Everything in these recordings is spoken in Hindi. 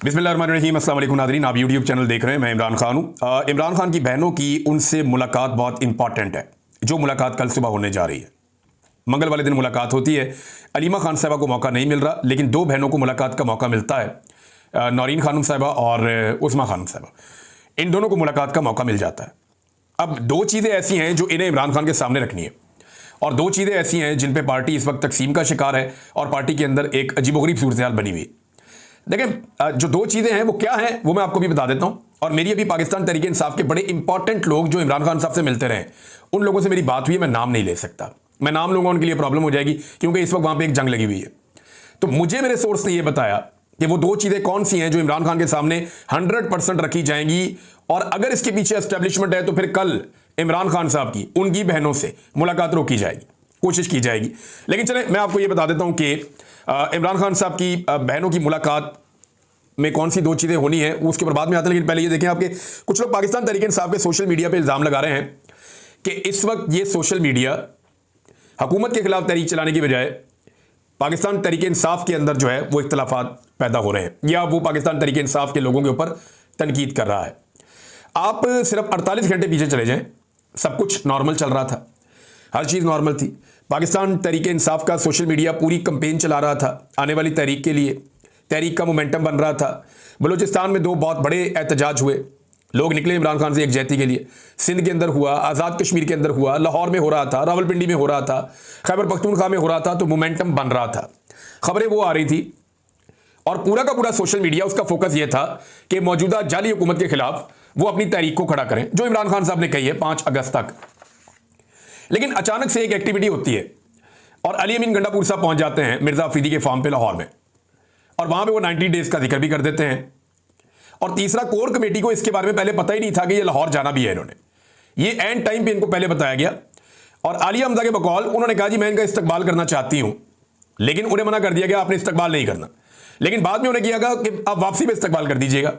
बिस्मिल्लाहिर्रहमानिर्रहीम, अस्सलाम वालेकुम नाज़रीन। आप यूट्यूब चैनल देख रहे हैं, मैं इमरान खान हूँ। इमरान खान की बहनों की उनसे मुलाकात बहुत इंपॉर्टेंट है, जो मुलाकात कल सुबह होने जा रही है। मंगल वाले दिन मुलाकात होती है। अलीमा खान साहबा को मौका नहीं मिल रहा, लेकिन दो बहनों को मुलाकात का मौका मिलता है, नौरीन खानम साहबा और उस्मा खानम साहबा। इन दोनों को मुलाकात का मौका मिल जाता है। अब दो चीज़ें ऐसी हैं जो इन्हें इमरान खान के सामने रखनी है, और दो चीज़ें ऐसी हैं जिन पे पार्टी इस वक्त तकसीम का शिकार है और पार्टी के अंदर एक अजीबोगरीब सूरत हाल बनी हुई है। देखें, जो दो चीज़ें हैं वो क्या हैं वो मैं आपको भी बता देता हूं। और मेरी अभी पाकिस्तान तहरीक इंसाफ के बड़े इंपॉर्टेंट लोग जो इमरान खान साहब से मिलते रहे, उन लोगों से मेरी बात हुई है। मैं नाम नहीं ले सकता, मैं नाम लूंगा उनके लिए प्रॉब्लम हो जाएगी, क्योंकि इस वक्त वहां पे एक जंग लगी हुई है। तो मुझे मेरे सोर्स ने यह बताया कि वो दो चीज़ें कौन सी हैं जो इमरान खान के सामने 100% रखी जाएंगी, और अगर इसके पीछे एस्टेब्लिशमेंट है तो फिर कल इमरान खान साहब की उनकी बहनों से मुलाकात रोकी जाएगी, कोशिश की जाएगी। लेकिन चले मैं आपको यह बता देता हूं कि इमरान खान साहब की बहनों की मुलाकात में कौन सी दो चीज़ें होनी है उसके बाद में आता है। लेकिन पहले ये देखें, आपके कुछ लोग पाकिस्तान तहरीक इंसाफ के सोशल मीडिया पे इल्ज़ाम लगा रहे हैं कि इस वक्त ये सोशल मीडिया हुकूमत के खिलाफ तहरीक चलाने की बजाय पाकिस्तान तहरीक इंसाफ के अंदर जो है वो इख्तलाफात पैदा हो रहे हैं, या वो पाकिस्तान तहरीक इंसाफ के लोगों के ऊपर तनकीद कर रहा है। आप सिर्फ 48 घंटे पीछे चले जाएं, सब कुछ नॉर्मल चल रहा था, हर चीज़ नॉर्मल थी। पाकिस्तान तहरीक इंसाफ का सोशल मीडिया पूरी कंपेन चला रहा था आने वाली तहरीक के लिए, तहरीक का मोमेंटम बन रहा था। बलूचिस्तान में दो बहुत बड़े एहतजाज हुए, लोग निकले इमरान खान से एकजहती के लिए। सिंध के अंदर हुआ, आज़ाद कश्मीर के अंदर हुआ, लाहौर में हो रहा था, रावलपिंडी में हो रहा था, खैबर पख्तूनख्वा में हो रहा था। तो मोमेंटम बन रहा था, खबरें वो आ रही थी, और पूरा का पूरा सोशल मीडिया उसका फोकस ये था कि मौजूदा जाली हुकूमत के खिलाफ वो अपनी तहरीक को खड़ा करें, जो इमरान खान साहब ने कही है 5 अगस्त तक। लेकिन अचानक से एक एक्टिविटी होती है और अली अमीन गंडापुर साहब पहुंच जाते हैं मिर्जा अफरीदी के फार्म पे लाहौर में, और वहां पे वो 90 डेज का जिक्र भी कर देते हैं। और तीसरा, कोर कमेटी को इसके बारे में पहले पता ही नहीं था कि ये लाहौर जाना भी है। इन्होंने ये एंड टाइम पे इनको पहले बताया गया, और आलिया हमजा के बकौल उन्होंने कहा जी मैं इनका इस्तकबाल करना चाहती हूं, लेकिन उन्हें मना कर दिया गया आपने इस्तकबाल नहीं करना। लेकिन बाद में उन्हें किया गया कि आप वापसी पे इस्तकबाल कर दीजिएगा।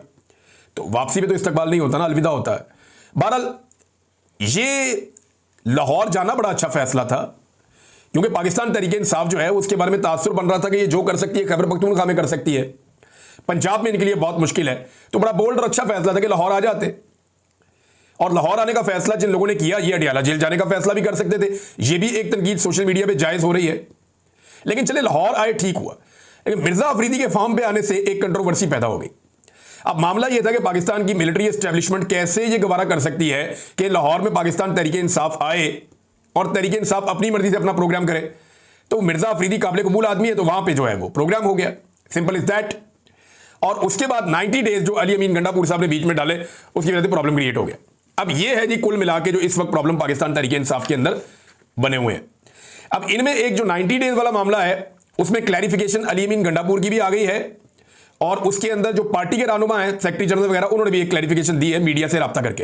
तो वापसी पे तो इस्तकबाल नहीं होता ना, अलविदा होता है। बहरहाल ये लाहौर जाना बड़ा अच्छा फैसला था, क्योंकि पाकिस्तान तहरीक इंसाफ जो है उसके बारे में तासुर बन रहा था कि ये जो कर सकती है खैबर पख्तूनख्वा में कर सकती है, पंजाब में इनके लिए बहुत मुश्किल है। तो बड़ा बोल्ड और अच्छा फैसला था कि लाहौर आ जाते, और लाहौर आने का फैसला जिन लोगों ने किया, ये अडियाला जेल जाने का फैसला भी कर सकते थे। ये भी एक तनकीद सोशल मीडिया पे जायज़ हो रही है। लेकिन चले लाहौर आए, ठीक हुआ। लेकिन मिर्जा अफरीदी के फार्म पे आने से एक कंट्रोवर्सी पैदा हो गई। अब मामला यह था कि पाकिस्तान की मिलिट्री एस्टेब्लिशमेंट कैसे ये गवारा कर सकती है कि लाहौर में पाकिस्तान तहरीक इंसाफ आए और तहरीक इंसाफ अपनी मर्जी से अपना प्रोग्राम करे। तो मिर्जा अफरीदी काबिल कबूल आदमी है, तो वहां पे जो है वो प्रोग्राम हो गया, सिंपल इज दैट। और उसके बाद 90 डेज जो अली अमीन गंडापुर साहब ने बीच में डाले, उसकी वजह से प्रॉब्लम क्रिएट हो गया। अब ये है जी कुल मिला के जो इस वक्त प्रॉब्लम पाकिस्तान तहरीक इंसाफ के अंदर बने हुए हैं। अब इनमें एक जो 90 डेज वाला मामला है उसमें क्लैरिफिकेशन अली अमीन गंडापुर की भी आ गई है, और उसके अंदर जो पार्टी के रहनुमा हैं, सेक्रेटरी जनरल वगैरह, उन्होंने भी एक क्लैरिफिकेशन दी है मीडिया से रब्ता करके।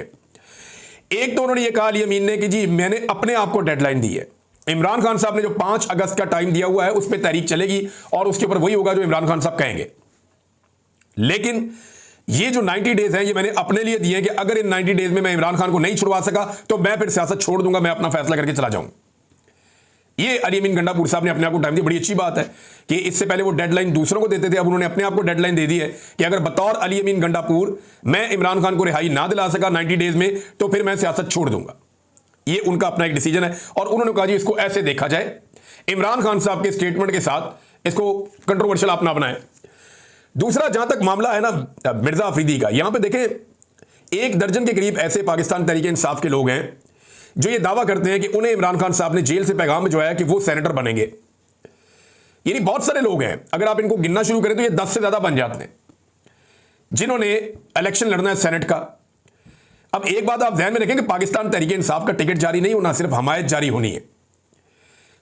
एक तो उन्होंने ये कहा अली अमीन ने कि जी मैंने अपने आप को डेडलाइन दी है, इमरान खान साहब ने जो 5 अगस्त का टाइम दिया हुआ है उस पर तहरीक चलेगी, और उसके ऊपर वही होगा जो इमरान खान साहब कहेंगे। लेकिन ये जो 90 डेज हैं ये मैंने अपने लिए दिए हैं कि अगर इन 90 डेज में मैं इमरान खान को नहीं छुड़वा सका तो मैं फिर सियासत छोड़ दूंगा, मैं अपना फैसला करके चला जाऊं। ये अली अमीन गंडापुर साहब ने अपने आप को टाइम दिया। बड़ी अच्छी बात है कि इससे पहले वो डेडलाइन दूसरों को देते थे, अब उन्होंने अपने आप को डेडलाइन दे दी है कि अगर बतौर अली अमीन गंडापुर मैं इमरान खान को रिहाई ना दिला सका 90 डेज में तो फिर मैं सियासत छोड़ दूंगा। ये उनका अपना एक डिसीजन है, और उन्होंने कहा जी इसको ऐसे देखा जाए, इमरान खान साहब के स्टेटमेंट के साथ इसको कंट्रोवर्शियल अपना बनाए। दूसरा, जहां तक मामला है ना मिर्जा अफरीदी का, यहां पे देखें 1 दर्जन के करीब ऐसे पाकिस्तान तहरीक इंसाफ के लोग हैं जो ये दावा करते हैं कि उन्हें इमरान खान साहब ने जेल से पैगाम भिजवाया कि वो सेनेटर बनेंगे। यानी बहुत सारे लोग हैं, अगर आप इनको गिनना शुरू करें तो ये 10 से ज्यादा बन जाते हैं जिन्होंने इलेक्शन लड़ना है सेनेट का। अब एक बात आप ध्यान में रखें कि पाकिस्तान तहरीक इंसाफ का टिकट जारी नहीं होना, सिर्फ हमायत जारी होनी है।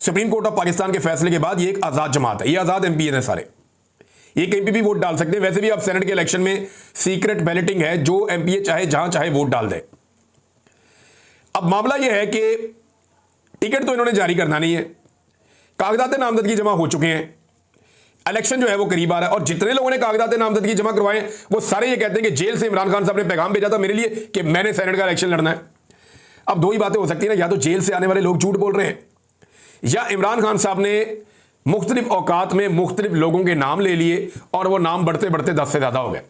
सुप्रीम कोर्ट ऑफ पाकिस्तान के फैसले के बाद ये एक आजाद जमात है, ये आजाद एमपी है सारे, ये कहीं पे भी वोट डाल सकते हैं। वैसे भी आप सेनेट के इलेक्शन में सीक्रेट बैलेटिंग है, जो एमपीए चाहे जहां चाहे वोट डाल दे। अब मामला यह है कि टिकट तो इन्होंने जारी करना नहीं है, कागजात नामजदगी जमा हो चुके हैं, इलेक्शन जो है वो करीब आ रहा है, और जितने लोगों ने कागजात नामजदगी जमा करवाए वो सारे ये कहते हैं कि जेल से इमरान खान साहब ने पैगाम भेजा था मेरे लिए कि मैंने सेनेट का इलेक्शन लड़ना है। अब दो ही बातें हो सकती है ना, या तो जेल से आने वाले लोग झूठ बोल रहे हैं, या इमरान खान साहब ने मुख्तलिफ औकात में मुख्तलिफ लोगों के नाम ले लिए और वो नाम बढ़ते बढ़ते 10 से ज़्यादा हो गए।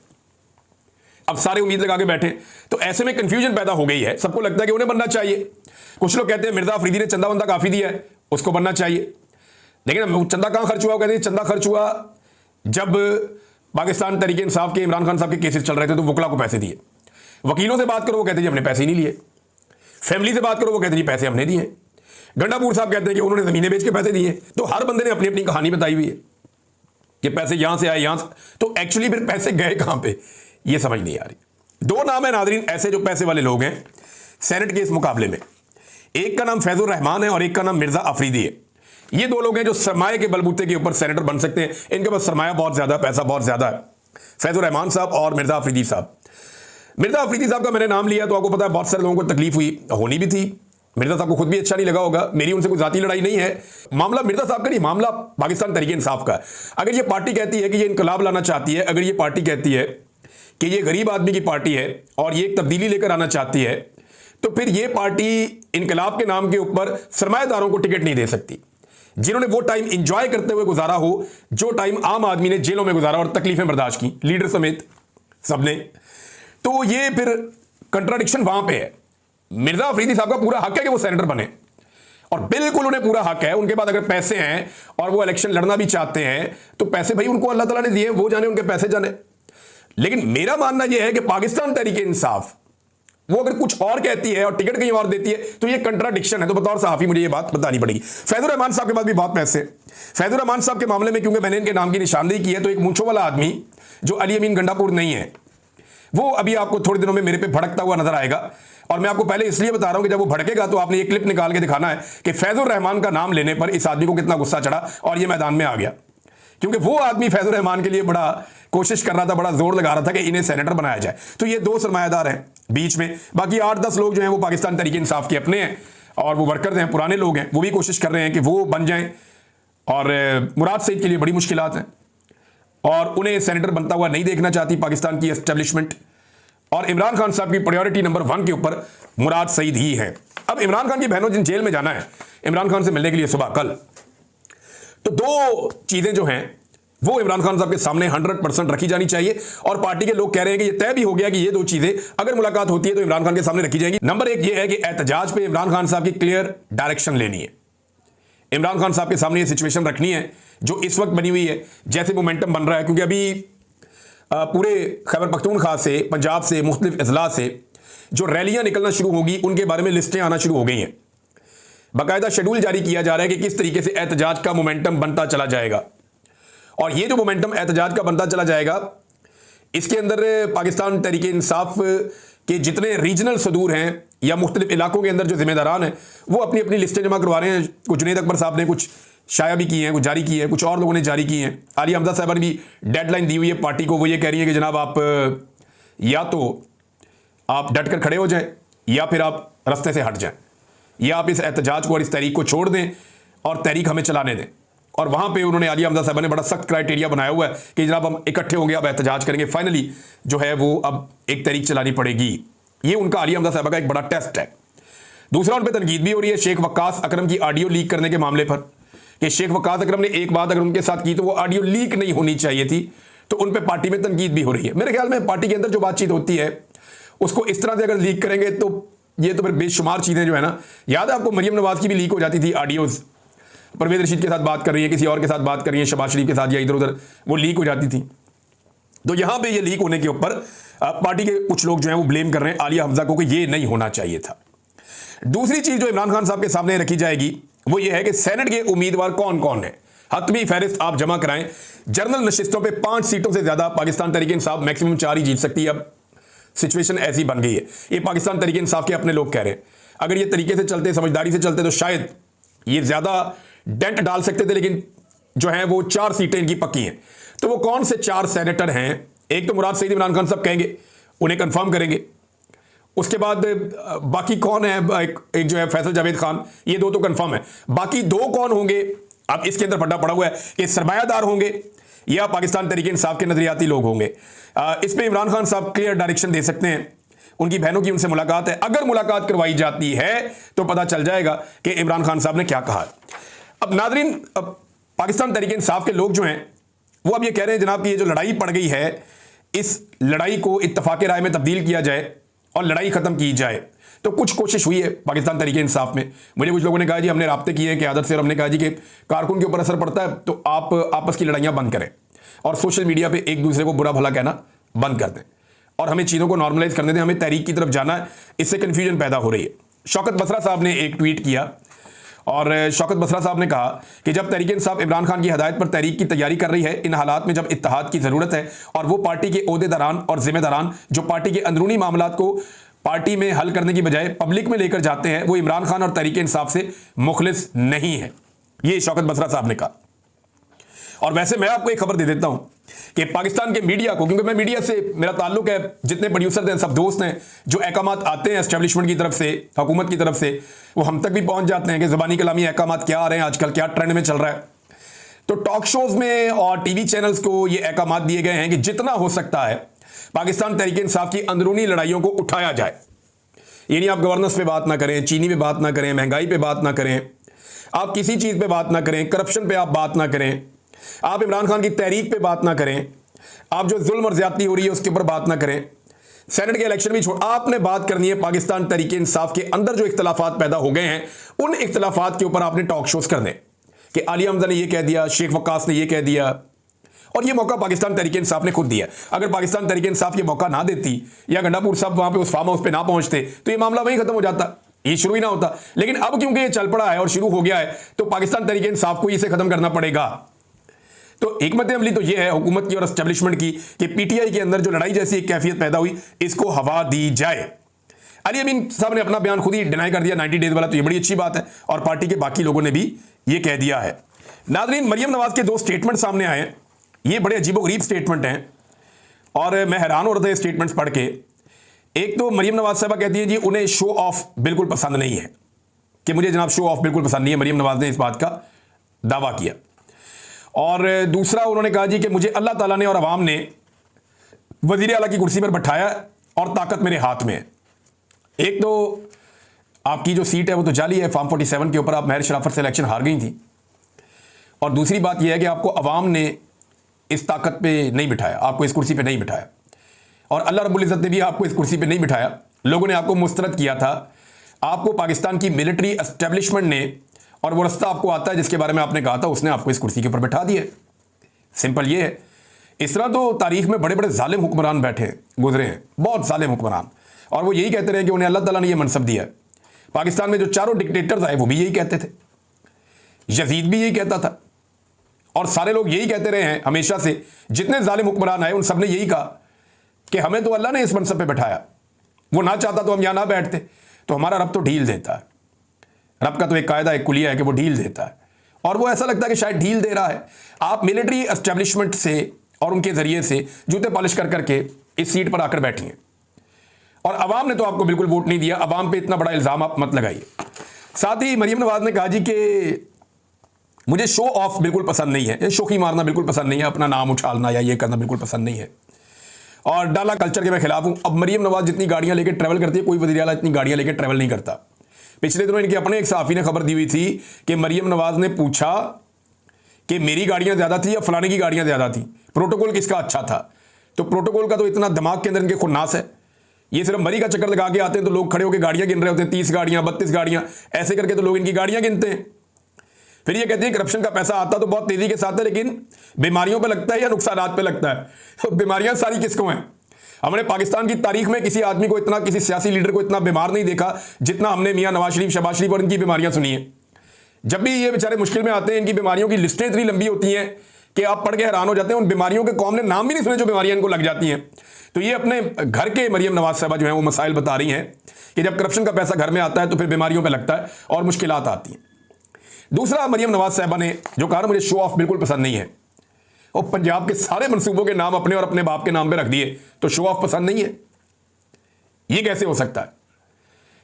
अब सारे उम्मीद लगा के बैठे, तो ऐसे में कंफ्यूजन पैदा हो गई है। सबको लगता है कि उन्हें बनना चाहिए। कुछ लोग कहते हैं मिर्जा अफरीदी ने चंदा वंदा काफ़ी दिया है, उसको बनना चाहिए। लेकिन चंदा कहाँ खर्च हुआ? वो कहते हैं चंदा खर्च हुआ जब पाकिस्तान तहरीक इंसाफ के इमरान खान साहब के केसेस चल रहे थे तो वकला को पैसे दिए। वकीलों से बात करो, वो कहते हैं हमने पैसे ही नहीं लिए। फैमिली से बात करो, वो कहते हैं पैसे हमने दिए। गंडापुर साहब कहते हैं कि उन्होंने ज़मीनें बेच के पैसे दिए। तो हर बंदे ने अपनी अपनी कहानी बताई हुई है कि पैसे यहां से आए, यहां से। तो एक्चुअली फिर पैसे गए कहां पे, ये समझ नहीं आ रही। दो नाम है नादरीन ऐसे जो पैसे वाले लोग हैं सेनेट के इस मुकाबले में। एक का नाम फैजुर रहमान है और एक का नाम मिर्जा अफरीदी है। ये दो लोग हैं जो सरमाए के बलबूते के ऊपर सेनेटर बन सकते हैं। इनके पास सरमाया बहुत ज्यादा, पैसा बहुत ज्यादा है, फैजुर रहमान साहब और मिर्जा अफरीदी साहब। मिर्जा अफरीदी साहब का मैंने नाम लिया तो आपको पता है बहुत सारे लोगों को तकलीफ हुई, होनी भी थी। मिर्जा साहब को खुद भी अच्छा नहीं लगा होगा। मेरी उनसे कोई जाती लड़ाई नहीं है। मामला मिर्जा साहब का नहीं, मामला पाकिस्तान तहरीक इंसाफ का है। अगर ये पार्टी कहती है कि ये इनकलाब लाना चाहती है, अगर ये पार्टी कहती है कि ये गरीब आदमी की पार्टी है और ये एक तब्दीली लेकर आना चाहती है, तो फिर ये पार्टी इनकलाब के नाम के ऊपर सरमाएदारों को टिकट नहीं दे सकती, जिन्होंने वो टाइम इंजॉय करते हुए गुजारा हो जो टाइम आम आदमी ने जेलों में गुजारा और तकलीफें बर्दाश्त की, लीडर समेत सबने। तो ये फिर कंट्राडिक्शन वहां पे है। मिर्जा अफरीदी साहब का पूरा हक है कि वो सेनेटर बने और बिल्कुल उन्हें पूरा हक है। उनके पास अगर पैसे हैं और वो इलेक्शन लड़ना भी चाहते हैं तो पैसे भाई उनको अल्लाह ताला ने दिए, वो जाने उनके पैसे जाने। लेकिन मेरा मानना यह है कि पाकिस्तान तहरीक इंसाफ वो अगर कुछ और कहती है और टिकट कहीं और देती है तो ये कंट्राडिक्शन है। तो बतौर सहाफी मुझे ये बात बतानी पड़ेगी। फैजुर रहमान साहब के पास भी बहुत पैसे। फैजुर रहमान साहब के मामले में क्योंकि मैंने इनके नाम की निशानदेही की है, तो एक मूंछों वाला आदमी जो अली अमीन गंडापुर नहीं है, वो अभी आपको थोड़े दिनों में मेरे पे भड़कता हुआ नजर आएगा। और मैं आपको पहले इसलिए बता रहा हूं कि जब वो भड़केगा तो आपने ये क्लिप निकाल के दिखाना है कि फैजुर रहमान का नाम लेने पर इस आदमी को कितना गुस्सा चढ़ा और ये मैदान में आ गया। क्योंकि वो आदमी फैजुर रहमान के लिए बड़ा कोशिश कर रहा था, बड़ा जोर लगा रहा था कि इन्हें सेनेटर बनाया जाए। तो ये दो सरमायादार हैं बीच में। बाकी 8-10 लोग जो हैं वो पाकिस्तान तहरीक इंसाफ के अपने हैं और वो वर्कर्स हैं, पुराने लोग हैं, वो भी कोशिश कर रहे हैं कि वो बन जाएं। और मुराद सईद के लिए बड़ी मुश्किलात हैं और उन्हें सेनेटर बनता हुआ नहीं देखना चाहती पाकिस्तान की एस्टेब्लिशमेंट। और इमरान खान साहब की प्रायोरिटी नंबर 1 के ऊपर मुराद सईद ही है। अब इमरान खान की बहनों जिन जेल में जाना है इमरान खान से मिलने के लिए सुबह कल, तो दो चीजें जो हैं वो इमरान खान साहब के सामने 100% रखी जानी चाहिए। और पार्टी के लोग कह रहे हैं कि ये तय भी हो गया कि ये दो चीजें अगर मुलाकात होती है तो इमरान खान के सामने रखी जाएंगी। नंबर 1 ये है कि एहतजाज पे इमरान खान साहब की क्लियर डायरेक्शन लेनी है। इमरान खान साहब के सामने ये सिचुएशन रखनी है जो इस वक्त बनी हुई है, जैसे मोमेंटम बन रहा है। क्योंकि अभी पूरे खैबर पख्तूनख्वा से, पंजाब से, मुख्तलिफ अजला से जो रैलियां निकलना शुरू होगी उनके बारे में लिस्टें आना शुरू हो गई हैं। बाकायदा शेड्यूल जारी किया जा रहा है कि किस तरीके से एहतजाज का मोमेंटम बनता चला जाएगा। और ये जो मोमेंटम एहतजाज का बनता चला जाएगा, इसके अंदर पाकिस्तान तहरीक इंसाफ के जितने रीजनल सदूर हैं या मुख्तलिफ इलाकों के अंदर जो जिम्मेदारान हैं वो अपनी अपनी लिस्टें जमा करवा रहे हैं। कुछ जुनैद अकबर साहब ने कुछ शाया भी की हैं, कुछ जारी की है, कुछ और लोगों ने जारी की हैं। आलिया हमजा साहब ने भी डेडलाइन दी हुई है पार्टी को। वो ये कह रही है कि जनाब आप या तो आप डट कर खड़े हो जाएं या फिर आप रास्ते से हट जाएं, या आप इस एहतजाज को और इस तहरीक को छोड़ दें और तहरीक हमें चलाने दें। और वहाँ पे उन्होंने आलिया हमजा साहब ने बड़ा सख्त क्राइटेरिया बनाया हुआ है कि जनाब हम इकट्ठे होंगे, अब एहतजाज करेंगे, फाइनली जो है वो अब एक तहरीक चलानी पड़ेगी। ये उनका आलिया हमजा साहब का एक बड़ा टेस्ट है। दूसरा उन पर तनकीद भी हो रही है शेख वक्कास अकरम की ऑडियो लीक करने के मामले पर कि शेख वक्कास अकरम ने एक बात अगर उनके साथ की तो वो ऑडियो लीक नहीं होनी चाहिए थी। तो उन पर पार्टी में तनकीद भी हो रही है। मेरे ख्याल में पार्टी के अंदर जो बातचीत होती है उसको इस तरह से अगर लीक करेंगे तो ये तो फिर बेशुमार चीज़ें जो है ना, याद है आपको मरियम नवाज की भी लीक हो जाती थी ऑडियोज़, परवेज रशीद के साथ बात कर रही है, किसी और के साथ बात कर रही है, शहबाज शरीफ के साथ या इधर उधर, वो लीक हो जाती थी। तो यहाँ पे ये लीक होने के ऊपर पार्टी के कुछ लोग जो हैं वो ब्लेम कर रहे हैं आलिया हमजा को कि ये नहीं होना चाहिए था। दूसरी चीज़ जो इमरान खान साहब के सामने रखी जाएगी वो ये है कि सेनेट के उम्मीदवार कौन कौन है। हतमी फहरिस्त आप जमा कराएं। जनरल नशिस्तों पे 5 सीटों से ज्यादा पाकिस्तान तहरीक इंसाफ मैक्सिमम 4 ही जीत सकती है। अब सिचुएशन ऐसी बन गई है। ये पाकिस्तान तहरीक इंसाफ के अपने लोग कह रहे हैं। अगर ये तरीके से चलते, समझदारी से चलते तो शायद ये ज्यादा डेंट डाल सकते थे, लेकिन जो है वो 4 सीटें इनकी पक्की हैं। तो वो कौन से 4 सेनेटर हैं? एक तो मुराद सईद इमरान खान साहब कहेंगे, उन्हें कंफर्म करेंगे। उसके बाद बाकी कौन है? एक जो है फैसल जावेद खान, ये 2 तो कंफर्म है। बाकी 2 कौन होंगे? अब इसके अंदर फटा पड़ा हुआ है कि सरमायादार होंगे या पाकिस्तान तहरीक इंसाफ के नजरियाती लोग होंगे। इसमें इमरान खान साहब क्लियर डायरेक्शन दे सकते हैं। उनकी बहनों की उनसे मुलाकात है, अगर मुलाकात करवाई जाती है तो पता चल जाएगा कि इमरान खान साहब ने क्या कहा। अब नादरीन, अब पाकिस्तान तहरीक इंसाफ के लोग जो हैं वो अब ये कह रहे हैं जनाब कि ये जो लड़ाई पड़ गई है इस लड़ाई को इत्तफाक राय में तब्दील किया जाए और लड़ाई खत्म की जाए। तो कुछ कोशिश हुई है पाकिस्तान तहरीक इंसाफ में। मुझे कुछ लोगों ने कहा जी हमने राब्ते किए हैं क़यादत से और हमने कहा जी कि कारकुन के ऊपर असर पड़ता है तो आप आपस की लड़ाइयाँ बंद करें और सोशल मीडिया पर एक दूसरे को बुरा भला कहना बंद कर दें और हमें चीज़ों को नॉर्मलाइज करने दें, हमें तहरीक की तरफ जाना है। इससे कन्फ्यूजन पैदा हो रही है। शौकत बसरा साहब ने एक ट्वीट किया और शौकत बसरा साहब ने कहा कि जब तहरीक इंसाफ इमरान खान की हदायत पर तहरीक की तैयारी कर रही है, इन हालात में जब इत्तेहाद की ज़रूरत है और वो पार्टी के ओहदेदारान और जिम्मेदारान जो पार्टी के अंदरूनी मामलात को पार्टी में हल करने की बजाय पब्लिक में लेकर जाते हैं, वो इमरान खान और तहरीक इंसाफ से मुखलिस नहीं है। ये शौकत बसरा साहब ने कहा। और वैसे मैं आपको एक खबर दे देता हूं कि पाकिस्तान के मीडिया को, क्योंकि मैं मीडिया से मेरा ताल्लुक है, जितने प्रोड्यूसर हैं सब दोस्त हैं, जो अहकामात आते हैं एस्टेब्लिशमेंट की तरफ से, हुकूमत की तरफ से, वो हम तक भी पहुंच जाते हैं कि ज़बानी कलामी अहकामात क्या आ रहे हैं आजकल, क्या ट्रेंड में चल रहा है। तो टॉक शोज में और टीवी चैनल्स को ये अहकामात दिए गए हैं कि जितना हो सकता है पाकिस्तान तहरीक इंसाफ की अंदरूनी लड़ाइयों को उठाया जाए। यानी आप गवर्नेंस पे बात ना करें, चीनी पे बात ना करें, महंगाई पे बात ना करें, आप किसी चीज़ पे बात ना करें, करप्शन पे आप बात ना करें, आप इमरान खान की तहरीक पे बात ना करें, आप जो जुल्म और ज्यादती हो रही है उसके ऊपर बात ना करें, सेनेट के इलेक्शन भी छोड़, आपने बात करनी है पाकिस्तान तहरीक इंसाफ के अंदर जो इख्तलाफात पैदा हो गए हैं उन इख्तलाफात के ऊपर आपने टॉक शोज करने कि आलिया हमजा ने यह कह दिया, शेख वक्कास ने यह कह दिया, और यह मौका पाकिस्तान तहरीक इंसाफ ने खुद दिया। अगर पाकिस्तान तहरीक इंसाफ ये मौका ना देती या गंडापुर साहब वहां पे उस फार्म हाउस पे ना पहुंचते तो ये मामला वहीं खत्म हो जाता, ये शुरू ही ना होता। लेकिन अब क्योंकि ये चल पड़ा है और शुरू हो गया है तो पाकिस्तान तहरीक इंसाफ को इसे खत्म करना पड़ेगा। तो हिकमत अमली तो यह है हुकूमत की और एस्टेब्लिशमेंट की कि पीटीआई के अंदर जो लड़ाई जैसी एक कैफियत पैदा हुई इसको हवा दी जाए। अली अमीन साहब ने अपना बयान खुद ही डिनाई कर दिया 90 डेज वाला, तो ये बड़ी अच्छी बात है और पार्टी के बाकी लोगों ने भी ये कह दिया है। नाज़रीन, मरियम नवाज के दो स्टेटमेंट सामने आए हैं, ये बड़े अजीबोगरीब स्टेटमेंट हैं और मैं हैरान हो रहा था ये स्टेटमेंट्स पढ़ के। एक तो मरियम नवाज साहबा कहती है जी उन्हें शो ऑफ बिल्कुल पसंद नहीं है, कि मुझे जनाब शो ऑफ बिल्कुल पसंद नहीं है, मरियम नवाज ने इस बात का दावा किया। और दूसरा उन्होंने कहा जी कि मुझे अल्लाह ताला ने और अवाम ने वजीर आला की कुर्सी पर बैठाया और ताकत मेरे हाथ में है। एक तो आपकी जो सीट है वो तो जाली है, फॉर्म 47 के ऊपर आप महर शराफत से इलेक्शन हार गई थी, और दूसरी बात यह है कि आपको अवाम ने इस ताकत पे नहीं बिठाया, आपको इस कुर्सी पे नहीं बिठाया, और अल्लाह रब्बुल इज़्ज़त ने भी आपको इस कुर्सी पे नहीं बिठाया। लोगों ने आपको मुस्तरद किया था, आपको पाकिस्तान की मिलिट्री एस्टेब्लिशमेंट ने, और वो रास्ता आपको आता है जिसके बारे में आपने कहा था, उसने आपको इस कुर्सी के ऊपर बैठा दिया। सिंपल ये है। इस तरह तो तारीख में बड़े बड़े जालिम हुक्मरान बैठे गुजरे हैं, बहुत जालिम हुक्मरान, और वो यही कहते रहे कि उन्हें अल्लाह ताला ने यह मनसब दिया है। पाकिस्तान में जो चारों डिक्टेटर्स आए वो भी यही कहते थे, यजीद भी यही कहता था, और सारे लोग यही कहते रहे हैं हमेशा से, जितने जालिम हुक्मरान आए उन सब ने यही कहा कि हमें तो अल्लाह ने इस मनसब पे बैठाया, वो ना चाहता तो हम यहाँ ना बैठते। तो हमारा रब तो ढील देता है, रब का तो एक कायदा एक कुलिया है कि वो ढील देता है, और वो ऐसा लगता है कि शायद ढील दे रहा है। आप मिलिट्री एस्टेब्लिशमेंट से और उनके जरिए से जूते पॉलिश कर करके इस सीट पर आकर बैठी हैं, और अवाम ने तो आपको बिल्कुल वोट नहीं दिया। अवाम पे इतना बड़ा इल्ज़ाम आप मत लगाइए। साथ ही मरियम नवाज ने कहा जी कि मुझे शो ऑफ बिल्कुल पसंद नहीं है, शोखी मारना बिल्कुल पसंद नहीं है, अपना नाम उछालना या ये करना बिल्कुल पसंद नहीं है, और डाला कल्चर के मैं खिलाफ हूं। अब मरियम नवाज जितनी गाड़ियां लेकर ट्रैवल करती है, कोई वज़ीर आला इतनी गाड़ियां लेकर ट्रैवल नहीं करता। पिछले दिनों इनके अपने एक सहाफ़ी ने खबर दी हुई थी कि मरियम नवाज ने पूछा कि मेरी गाड़ियां ज़्यादा थी या फलाने की गाड़ियां ज़्यादा थी, प्रोटोकॉल किसका अच्छा था। तो प्रोटोकॉल का तो इतना दिमाग के अंदर इनके खुन्नास है, ये सिर्फ मरी का चक्कर लगा के आते हैं तो लोग खड़े होकर गाड़ियां गिन रहे होते हैं, 30 गाड़ियां 32 गाड़ियां ऐसे करके तो लोग इनकी गाड़ियां गिनते हैं। फिर ये कहते हैं करप्शन का पैसा आता तो बहुत तेजी के साथ है, लेकिन बीमारियों पे लगता है या नुकसानात पे लगता है। तो बीमारियां सारी किसको हैं? हमने पाकिस्तान की तारीख में किसी आदमी को इतना, किसी सियासी लीडर को इतना बीमार नहीं देखा जितना हमने मियां नवाज शरीफ, शहबाज शरीफ और इनकी बीमारियां सुनी हैं। जब भी ये बेचारे मुश्किल में आते हैं, इनकी बीमारियों की लिस्टें इतनी लंबी होती हैं कि आप पढ़ के हैरान हो जाते हैं। उन बीमारियों के कौम ने नाम भी नहीं सुने जो बीमारियां इनको लग जाती हैं। तो ये अपने घर के मरियम नवाज साहबा जो है वो मसाइल बता रही हैं कि जब करप्शन का पैसा घर में आता है तो फिर बीमारियों पर लगता है और मुश्किलात आती हैं। दूसरा, मरियम नवाज साहबा ने जो कहा मुझे शो ऑफ बिल्कुल पसंद नहीं है, और पंजाब के सारे मनसूबों के नाम अपने और अपने बाप के नाम पे रख दिए, तो शो ऑफ पसंद नहीं है, ये कैसे हो सकता है?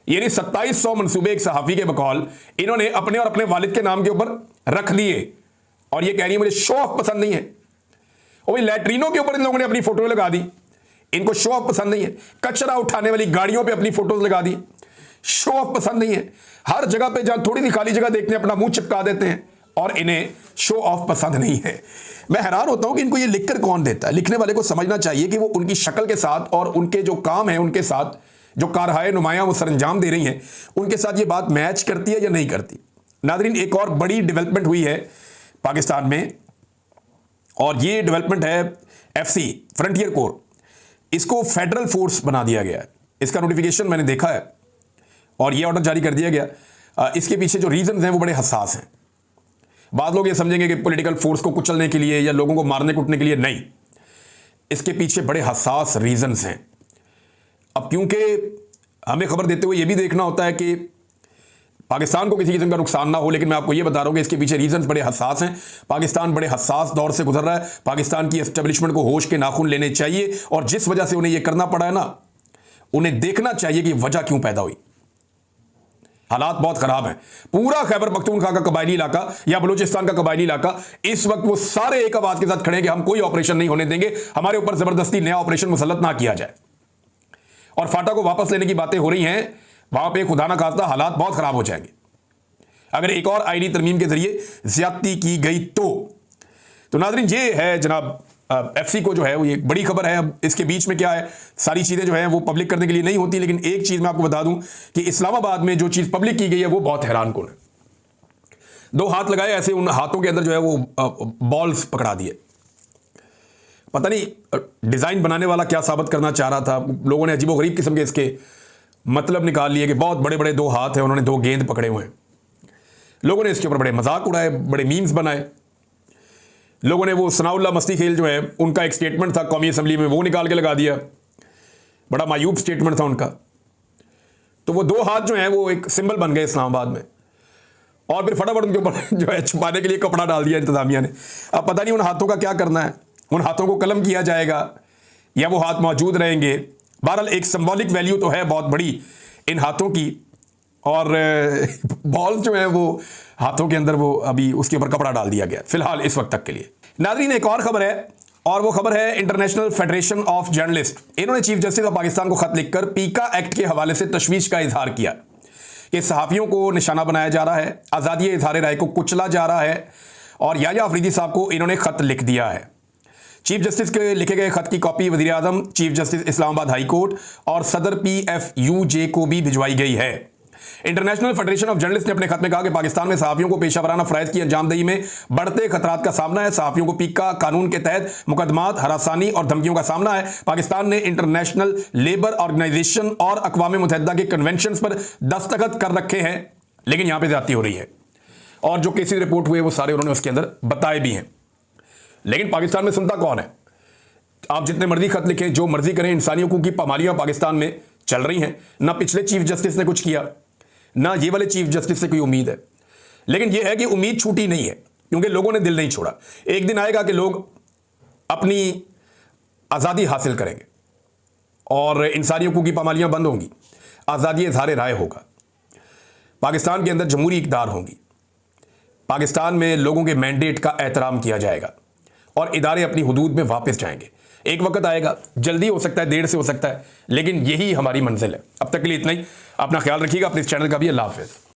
यानी 2700 मनसूबे एक सहाफी के बकौल इन्होंने अपने और अपने वालिद के नाम के ऊपर रख दिए, और ये कह रही है मुझे शो ऑफ पसंद नहीं है। और लैट्रीनों के ऊपर इन लोगों ने अपनी फोटो लगा दी, इनको शो ऑफ पसंद नहीं है। कचरा उठाने वाली गाड़ियों पे अपनी फोटोज लगा दी, शो ऑफ पसंद नहीं है। हर जगह पे जहां थोड़ी सी खाली जगह देखते हैं अपना मुंह चिपका देते हैं, और इन्हें शो ऑफ पसंद नहीं है। मैं हैरान होता हूं कि इनको ये लिखकर कौन देता है। लिखने वाले को समझना चाहिए कि वो उनकी शक्ल के साथ और उनके जो काम है, उनके साथ जो कारहाय नुमायां वो सरंजाम दे रही हैं, उनके साथ ये बात मैच करती है या नहीं करती। नादरीन, एक और बड़ी डेवलपमेंट हुई है पाकिस्तान में, और ये डेवलपमेंट है एफसी फ्रंटियर कोर। इसको फेडरल फोर्स बना दिया गया है। इसका नोटिफिकेशन मैंने देखा है और ये ऑर्डर जारी कर दिया गया। इसके पीछे जो रीजंस हैं वो बड़े हसास हैं। बाद लोग ये समझेंगे कि पॉलिटिकल फोर्स को कुचलने के लिए या लोगों को मारने कूटने के लिए, नहीं, इसके पीछे बड़े हसास रीजंस हैं। अब क्योंकि हमें खबर देते हुए ये भी देखना होता है कि पाकिस्तान को किसी किस्म का नुकसान ना हो, लेकिन मैं आपको ये बता रहा हूं कि इसके पीछे रीजंस बड़े हसास हैं। पाकिस्तान बड़े हसास दौर से गुजर रहा है। पाकिस्तान की एस्टेब्लिशमेंट को होश के नाखून लेने चाहिए, और जिस वजह से उन्हें यह करना पड़ा है ना, उन्हें देखना चाहिए कि वजह क्यों पैदा हुई। हालात बहुत खराब हैं। पूरा खैबर पख्तूनख्वा का कबायली इलाका या बलूचिस्तान का कबायली इलाका इस वक्त वो सारे एक आवाज के साथ खड़े हैं कि हम कोई ऑपरेशन नहीं होने देंगे, हमारे ऊपर जबरदस्ती नया ऑपरेशन मुसल्लत ना किया जाए। और फाटा को वापस लेने की बातें हो रही हैं। वहां पे खुदा ना खास्ता हालात बहुत खराब हो जाएंगे अगर एक और आईनी तरमीम के जरिए ज्यादती की गई तो नाज़रीन, ये है जनाब एफसी को जो है वो ये बड़ी खबर है। अब इसके बीच में क्या है, सारी चीज़ें जो हैं वो पब्लिक करने के लिए नहीं होती, लेकिन एक चीज़ मैं आपको बता दूं कि इस्लामाबाद में जो चीज़ पब्लिक की गई है वो बहुत हैरानकुन है। 2 हाथ लगाए, ऐसे उन हाथों के अंदर जो है वो बॉल्स पकड़ा दिए। पता नहीं डिज़ाइन बनाने वाला क्या साबित करना चाह रहा था। लोगों ने अजीबोगरीब किस्म के इसके मतलब निकाल लिए कि बहुत बड़े बड़े 2 हाथ हैं, उन्होंने 2 गेंद पकड़े हुए हैं। लोगों ने इसके ऊपर बड़े मजाक उड़ाए, बड़े मीम्स बनाए। लोगों ने वो सनाउल्लाह मस्ती खेल जो है उनका एक स्टेटमेंट था कौमी असम्बली में, वो निकाल के लगा दिया। बड़ा मायूब स्टेटमेंट था उनका। तो वो 2 हाथ जो हैं वो एक सिंबल बन गए इस्लामाबाद में, और फिर फटाफट उनके ऊपर जो है छुपाने के लिए कपड़ा डाल दिया इंतजामिया ने। अब पता नहीं उन हाथों का क्या करना है, उन हाथों को कलम किया जाएगा या वो हाथ मौजूद रहेंगे। बहरहाल एक सिंबॉलिक वैल्यू तो है बहुत बड़ी इन हाथों की, और बॉल जो है वो हाथों के अंदर वो अभी उसके ऊपर कपड़ा डाल दिया गया फिलहाल इस वक्त तक के लिए। नाज़रीन, एक और खबर है, और वो खबर है इंटरनेशनल फेडरेशन ऑफ जर्नलिस्ट। इन्होंने चीफ जस्टिस ऑफ पाकिस्तान को खत लिखकर पीका एक्ट के हवाले से तशवीश का इजहार किया कि सहाफ़ियों को निशाना बनाया जा रहा है, आज़ादी इज़हार राय को कुचला जा रहा है, और याया अफरीदी साहब को इन्होंने खत लिख दिया है। चीफ जस्टिस के लिखे गए खत की कॉपी वज़ीर आज़म, chief justice Islamabad high court और सदर PFUJ को भी भिजवाई गई है। इंटरनेशनल फेडरेशन ऑफ जर्नलिस्ट ने अपने खत में कहा कि पाकिस्तान में सहाफ़ियों को पेशा वराना फ़राइज़ की अंजामदही में बढ़ते खतरात का सामना है। सहाफ़ियों को पीका कानून के तहत मुकदमात, हरासानी और धमकियों का सामना है। पाकिस्तान ने इंटरनेशनल लेबर ऑर्गेनाइजेशन और अक़वाम मुत्तहिदा के कन्वेंशन पर दस्तखत कर रखे हैं, लेकिन यहां पर ज़्यादती हो रही है, और जो केसेज रिपोर्ट हुए वो सारे उन्होंने उसके अंदर बताए भी हैं। लेकिन पाकिस्तान में सुनता कौन है? आप जितने मर्जी खत लिखें, जो मर्जी करें, इंसानियों की पामालियां पाकिस्तान में चल रही हैं। ना पिछले चीफ जस्टिस ने कुछ किया, ना ये वाले चीफ जस्टिस से कोई उम्मीद है। लेकिन यह है कि उम्मीद छूटी नहीं है, क्योंकि लोगों ने दिल नहीं छोड़ा। एक दिन आएगा कि लोग अपनी आज़ादी हासिल करेंगे और इंसानियों की पामालियां बंद होंगी, आज़ादी इज़हार राय होगा, पाकिस्तान के अंदर जमहूरी इक़्तिदार होंगी, पाकिस्तान में लोगों के मैंडेट का एहतराम किया जाएगा और इदारे अपनी हुदूद में वापस जाएंगे। एक वक्त आएगा, जल्दी हो सकता है, देर से हो सकता है, लेकिन यही हमारी मंजिल है। अब तक के लिए इतना ही। अपना ख्याल रखिएगा, अपने इस चैनल का भी। अल्लाह हाफ़िज़।